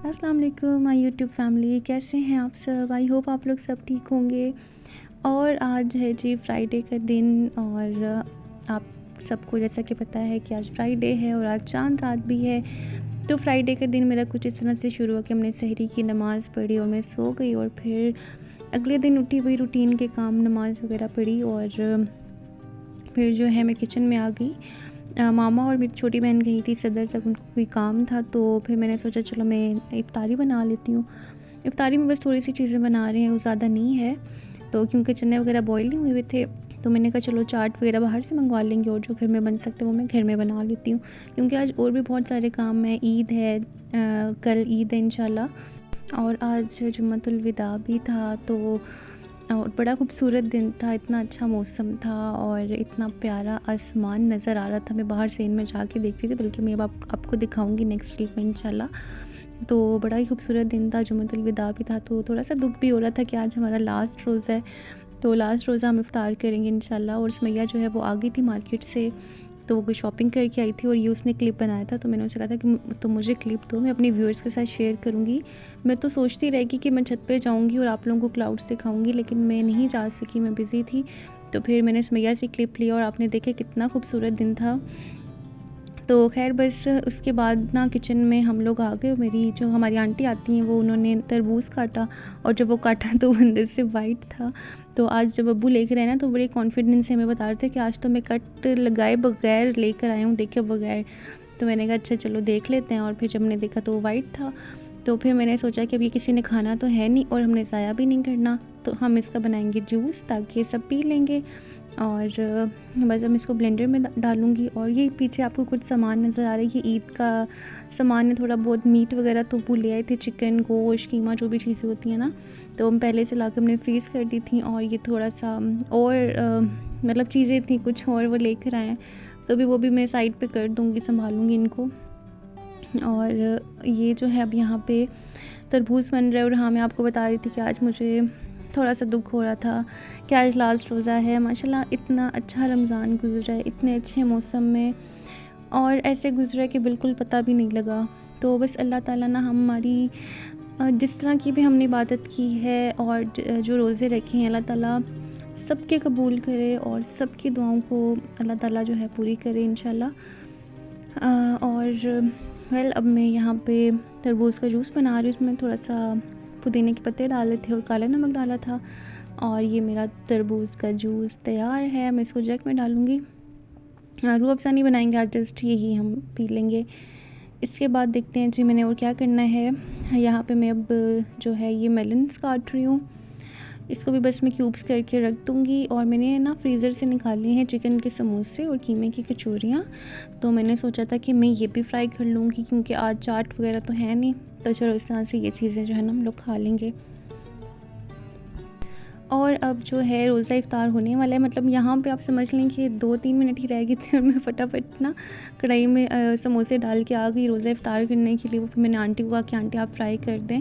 अस्सलाम वालेकुम my YouTube family, कैसे हैं आप सब। आई होप आप लोग सब ठीक होंगे। और आज है जी फ्राइडे का दिन और आप सबको जैसा कि पता है कि आज फ्राइडे है और आज चांद रात भी है। तो फ्राइडे का दिन मेरा कुछ इस तरह से शुरू हुआ कि हमने सहरी की नमाज़ पढ़ी और मैं सो गई और फिर अगले दिन उठी वही रूटीन के काम, नमाज़ वगैरह पढ़ी और फिर जो है मैं किचन में आ गई। मामा और मेरी छोटी बहन गई थी सदर तक, उनको कोई काम था, तो फिर मैंने सोचा चलो मैं इफ़्तारी बना लेती हूँ। इफ़्तारी में बस थोड़ी सी चीज़ें बना रहे हैं, वो ज़्यादा नहीं है। तो क्योंकि चने वगैरह बॉयल नहीं हुए थे तो मैंने कहा चलो चाट वगैरह बाहर से मंगवा लेंगे और जो घर में बन सकते हैं वो मैं घर में बना लेती हूँ, क्योंकि आज और भी बहुत सारे काम हैं। ईद है, कल ईद है इंशाल्लाह, और आज जुम्मतुल विदा भी था। तो और बड़ा खूबसूरत दिन था, इतना अच्छा मौसम था और इतना प्यारा आसमान नज़र आ रहा था। मैं बाहर सीन में जाके देख रही थी, बल्कि मैं अब आपको दिखाऊंगी नेक्स्ट वीक में इंशाल्लाह। तो बड़ा ही खूबसूरत दिन था, जुम्मतुल विदा भी था। तो थोड़ा सा दुख भी हो रहा था कि आज हमारा लास्ट रोज़ा है, तो लास्ट रोज़ा हम इफ़्तार करेंगे इंशाल्लाह। और सुमैया जो है वो आ गई थी मार्केट से, तो वो कोई शॉपिंग करके आई थी और ये उसने क्लिप बनाया था। तो मैंने उसे कहा था कि तो मुझे क्लिप दो, मैं अपनी व्यूअर्स के साथ शेयर करूँगी। मैं तो सोचती रहेगी कि मैं छत पे जाऊँगी और आप लोगों को क्लाउड्स दिखाऊँगी, लेकिन मैं नहीं जा सकी, मैं बिज़ी थी। तो फिर मैंने सुमैया से क्लिप लिया और आपने देखे कितना खूबसूरत दिन था। तो ख़ैर बस उसके बाद ना किचन में हम लोग आ गए। मेरी जो हमारी आंटी आती हैं वो उन्होंने तरबूज काटा, और जब वो काटा तो वो अंदर से वाइट था। तो आज जब अब्बू लेकर आए ना तो बड़े कॉन्फिडेंस से हमें बता रहे थे कि आज तो मैं कट लगाए बगैर लेकर आया हूँ, देखे बगैर। तो मैंने कहा अच्छा चलो देख लेते हैं, और फिर जब मैंने देखा तो वो वाइट था। तो फिर मैंने सोचा कि अब ये किसी ने खाना तो है नहीं और हमने ज़ाया भी नहीं करना, तो हम इसका बनाएंगे जूस ताकि सब पी लेंगे। और बस अब इसको ब्लेंडर में डालूँगी। और ये पीछे आपको कुछ सामान नज़र आ रहा है, ये ईद का सामान है। थोड़ा बहुत मीट वगैरह तो वो ले आए थे, चिकन, गोश्त, कीमा, जो भी चीज़ें होती हैं ना, तो हम पहले से ला के हमने फ्रीज़ कर दी थी। और ये थोड़ा सा और मतलब चीज़ें थी कुछ और वो लेकर आए हैं, तो अभी वो भी मैं साइड पे कर दूँगी, संभालूँगी इनको। और ये जो है अब यहाँ पे तरबूज बन रहा है। और हाँ, मैं आपको बता रही थी कि आज मुझे थोड़ा सा दुख हो रहा था कि आज लास्ट रोज़ा है। माशाल्लाह इतना अच्छा रमज़ान गुज़रा है, इतने अच्छे मौसम में, और ऐसे गुज़रा कि बिल्कुल पता भी नहीं लगा। तो बस अल्लाह ताला ना हमारी जिस तरह की भी हमने इबादत की है और जो रोज़े रखे हैं, अल्लाह ताला सबके कबूल करे और सबकी दुआओं को अल्लाह ताला जो है पूरी करे इंशाल्लाह। और वेल अब मैं यहाँ पे तरबूज का जूस बना रही हूँ। उसमें थोड़ा सा पुदीने के पत्ते डाले थे और काला नमक डाला था, और ये मेरा तरबूज का जूस तैयार है। मैं इसको जग में डालूँगी। रूह अफ़ज़ा नहीं बनाएंगे आज, जस्ट यही हम पी लेंगे। इसके बाद देखते हैं जी मैंने और क्या करना है। यहाँ पे मैं अब जो है ये मेलन्स काट रही हूँ, इसको भी बस मैं क्यूब्स करके रख दूँगी। और मैंने ना फ्रीज़र से निकाली हैं चिकन के समोसे और कीमे की कचौरियाँ, तो मैंने सोचा था कि मैं ये भी फ्राई कर लूँगी, क्योंकि आज चाट वगैरह तो है नहीं, तो चलो इस तरह से ये चीज़ें जो है ना हम लोग खा लेंगे। और अब जो है रोज़ा इफ़्तार होने वाला है, मतलब यहाँ पे आप समझ लें कि 2-3 मिनट ही रह गए थे और मैं फटाफट ना कढ़ाई में समोसे डाल के आ गई रोज़ा इफ़्तार करने के लिए। वो फिर मैंने आंटी को कहा कि आंटी आप फ्राई कर दें,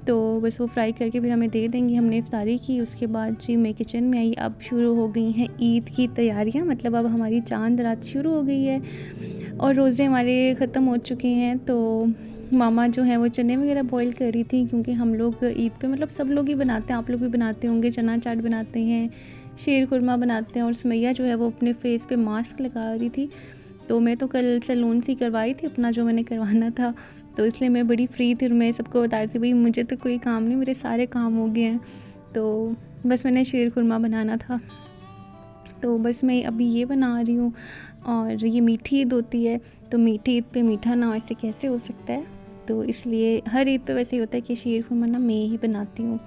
तो बस वो फ्राई करके फिर हमें दे देंगी। हमने इफ़्तारी की, उसके बाद जी मैं किचन में आई। अब शुरू हो गई हैं ईद की तैयारियाँ, मतलब अब हमारी चांद रात शुरू हो गई है और रोज़े हमारे ख़त्म हो चुके हैं। तो मामा जो है वो चने वगैरह बॉईल कर रही थी, क्योंकि हम लोग ईद पे मतलब सब लोग ही बनाते हैं, आप लोग भी बनाते होंगे, चना चाट बनाते हैं, शीर खुरमा बनाते हैं। और सुमैया जो है वो अपने फेस पे मास्क लगा रही थी। तो मैं तो कल सैलून से करवाई थी अपना जो मैंने करवाना था, तो इसलिए मैं बड़ी फ्री थी और मैं सबको बता रही थी भाई मुझे तो कोई काम नहीं, मेरे सारे काम हो गए हैं। तो बस मैंने शीर खुरमा बनाना था, तो बस मैं अभी ये बना रही हूँ। और ये मीठी ईद होती है, तो मीठी ईद पे मीठा ना ऐसे कैसे हो सकता है, तो इसलिए हर ईद पे वैसे ही होता है कि शीर खुरमा ना मैं ही बनाती हूँ।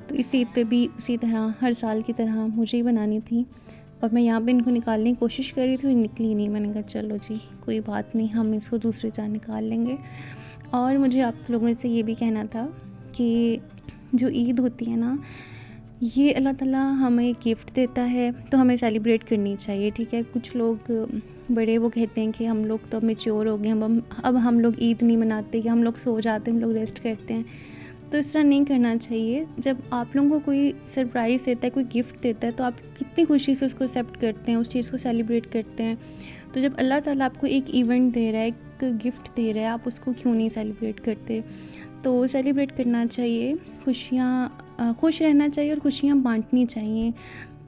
तो इस ईद पे भी उसी तरह हर साल की तरह मुझे ही बनानी थी, और मैं यहाँ पे इनको निकालने की कोशिश कर रही थी, निकली नहीं। मैंने कहा चलो जी कोई बात नहीं, हम इसको दूसरी तरह निकाल लेंगे। और मुझे आप लोगों से ये भी कहना था कि जो ईद होती है ना, ये अल्लाह ताला हमें गिफ्ट देता है, तो हमें सेलिब्रेट करनी चाहिए, ठीक है। कुछ लोग बड़े वो कहते हैं कि हम लोग तो मैच्योर हो गए, अब हम लोग ईद नहीं मनाते, कि हम लोग सो जाते हैं, हम लोग रेस्ट करते हैं। तो इस तरह नहीं करना चाहिए। जब आप लोगों को कोई सरप्राइज़ देता है, कोई गिफ्ट देता है, तो आप कितनी खुशी से उसको एक्सेप्ट करते हैं, उस चीज़ को सेलिब्रेट करते हैं। तो जब अल्लाह ताला आपको एक इवेंट दे रहा है, एक गिफ्ट दे रहा है, आप उसको क्यों नहीं सेलिब्रेट करते। तो सेलिब्रेट करना चाहिए, खुश रहना चाहिए और खुशियाँ बाँटनी चाहिए।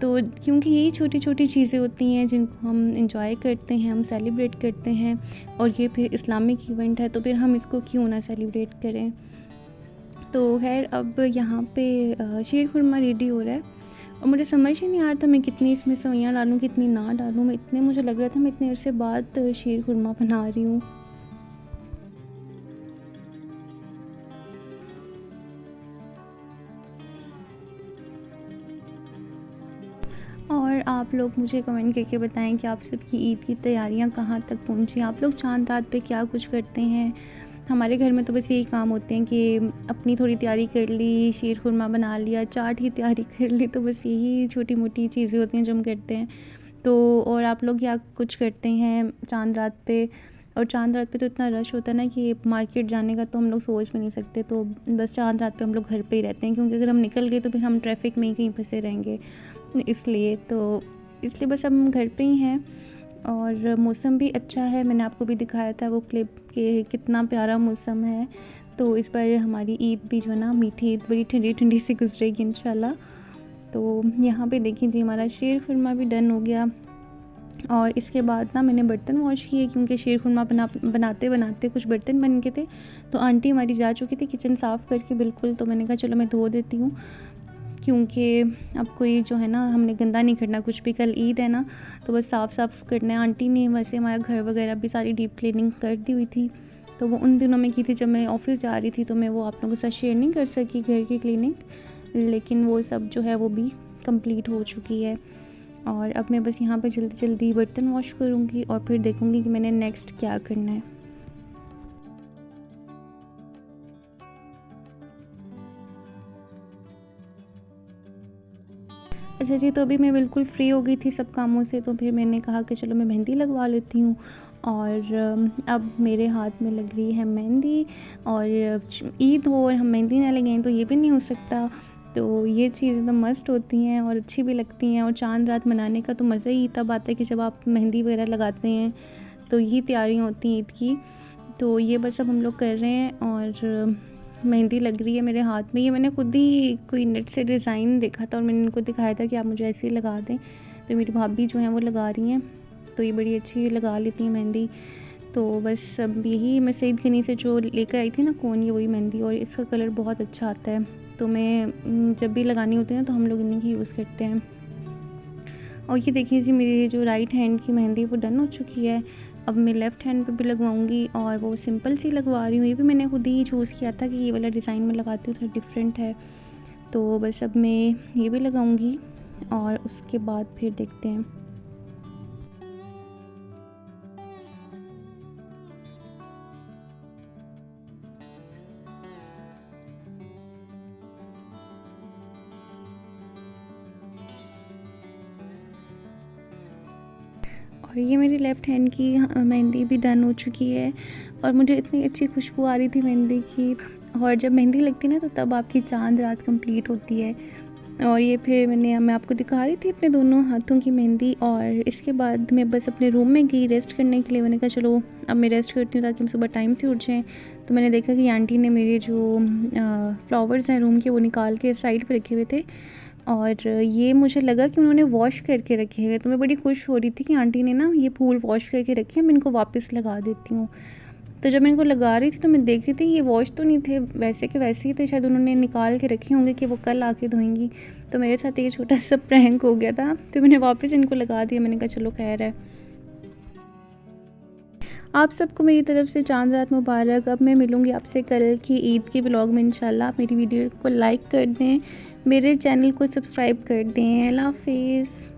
तो क्योंकि यही छोटी-छोटी चीज़ें होती हैं जिनको हम एंजॉय करते हैं, हम सेलिब्रेट करते हैं, और ये फिर इस्लामिक इवेंट है तो फिर हम इसको क्यों ना सेलिब्रेट करें। तो ख़ैर अब यहाँ पे शीर खुरमा रेडी हो रहा है और मुझे समझ ही नहीं आ रहा था मैं कितनी इसमें सेवइयाँ डालूँ, कितनी ना डालूँ। मुझे लग रहा था मैं इतने अरसे बाद शीर खुरमा बना रही हूँ। और आप लोग मुझे कमेंट करके बताएं कि आप सबकी ईद की तैयारियां कहाँ तक पहुँची, आप लोग चाँद रात पे क्या कुछ करते हैं। हमारे घर में तो बस यही काम होते हैं कि अपनी थोड़ी तैयारी कर ली, शीर खुरमा बना लिया, चाट की तैयारी कर ली, तो बस यही छोटी मोटी चीज़ें होती हैं जो हम करते हैं। तो और आप लोग क्या कुछ करते हैं चाँद रात पे। और चाँद रात पे तो इतना रश होता है ना कि मार्केट जाने का तो हम लोग सोच भी नहीं सकते। तो बस चाँद रात पे हम लोग घर पे ही रहते हैं, क्योंकि अगर हम निकल गए तो फिर हम ट्रैफिक में ही कहीं फंसे रहेंगे। इसलिए बस हम घर पे ही हैं। और मौसम भी अच्छा है, मैंने आपको भी दिखाया था वो क्लिप कि कितना प्यारा मौसम है। तो इस बार हमारी ईद भी जो है ना, मीठी ईद बड़ी ठंडी ठंडी सी गुजरेगी इंशाल्लाह। तो यहाँ पे देखिए जी, हमारा शीर खुरमा भी डन हो गया। और इसके बाद ना मैंने बर्तन वॉश किए, क्योंकि शीर खुरमा बनाते बनाते कुछ बर्तन बन गए थे। तो आंटी हमारी जा चुकी थी किचन साफ़ करके बिल्कुल, तो मैंने कहा चलो मैं धो देती हूँ, क्योंकि अब कोई जो है ना, हमने गंदा नहीं करना कुछ भी। कल ईद है ना, तो बस साफ़ करना है। आंटी ने वैसे हमारा घर वगैरह भी सारी डीप क्लीनिंग कर दी हुई थी, तो वो उन दिनों में की थी जब मैं ऑफ़िस जा रही थी, तो मैं वो आप लोगों के साथ शेयर नहीं कर सकी घर की क्लीनिंग। लेकिन वो सब जो है वो भी कंप्लीट हो चुकी है। और अब मैं बस यहाँ पे जल्दी जल्दी बर्तन वॉश करूँगी और फिर देखूँगी कि मैंने नेक्स्ट क्या करना है। अच्छा जी, तो अभी मैं बिल्कुल फ्री हो गई थी सब कामों से, तो फिर मैंने कहा कि चलो मैं मेहंदी लगवा लेती हूँ। और अब मेरे हाथ में लग रही है मेहंदी, और ईद हो और हम मेहंदी ना लगाएं तो ये भी नहीं हो सकता। तो ये चीज़ें तो मस्ट होती हैं और अच्छी भी लगती हैं। और चाँद रात मनाने का तो मज़ा ही तब आता है कि जब आप मेहंदी वगैरह लगाते हैं, तो यही तैयारियाँ होती हैं ईद की। तो ये बस अब हम लोग कर रहे हैं और मेहंदी लग रही है मेरे हाथ में। ये मैंने खुद ही कोई नेट से डिज़ाइन देखा था और मैंने उनको दिखाया था कि आप मुझे ऐसे ही लगा दें। तो मेरी भाभी जो हैं वो लगा रही हैं, तो ये बड़ी अच्छी लगा लेती हैं मेहंदी। तो बस अब यही मैं सईद गनी से जो लेकर आई थी ना कोन, ये वही मेहंदी, और इसका कलर बहुत अच्छा आता है। तो मैं जब भी लगानी होती है ना, तो हम लोग इन्हीं की यूज़ करते हैं। और ये देखिए जी, मेरी जो राइट हैंड की मेहंदी वो डन हो चुकी है। अब मैं लेफ़्ट हैंड पे भी लगवाऊंगी, और वो सिंपल सी लगवा रही हूँ। ये भी मैंने खुद ही चूज़ किया था कि ये वाला डिज़ाइन मैं लगाती हूँ, थोड़ा डिफरेंट है। तो बस अब मैं ये भी लगाऊंगी और उसके बाद फिर देखते हैं। और ये मेरी लेफ़्ट हैंड की मेहंदी भी डन हो चुकी है, और मुझे इतनी अच्छी खुशबू आ रही थी मेहंदी की। और जब मेहंदी लगती है ना, तो तब आपकी चाँद रात कंप्लीट होती है। और ये फिर मैं आपको दिखा रही थी अपने दोनों हाथों की मेहंदी। और इसके बाद मैं बस अपने रूम में गई रेस्ट करने के लिए। मैंने कहा चलो अब मैं रेस्ट करती हूँ ताकि हम सुबह टाइम से उठ जाएँ। तो मैंने देखा कि आंटी ने मेरे जो फ्लावर्स हैं रूम के, वो निकाल के साइड पे रखे हुए थे, और ये मुझे लगा कि उन्होंने वॉश करके रखे हुए। तो मैं बड़ी खुश हो रही थी कि आंटी ने ना ये फूल वॉश करके रखे हैं, मैं इनको वापस लगा देती हूँ। तो जब मैं इनको लगा रही थी तो मैं देख रही थी ये वॉश तो नहीं थे, वैसे के वैसे ही थे। शायद उन्होंने निकाल के रखे होंगे कि वो कल आके धोएंगी। तो मेरे साथ एक छोटा सा प्रैंक हो गया था, तो मैंने वापस इनको लगा दिया। मैंने कहा चलो खैर है। आप सबको मेरी तरफ से चाँद रात मुबारक। अब मैं मिलूँगी आपसे कल की ईद के व्लॉग में इंशाल्लाह। आप मेरी वीडियो को लाइक कर दें, मेरे चैनल को सब्सक्राइब कर दें। अल्लाह हाफ़िज़।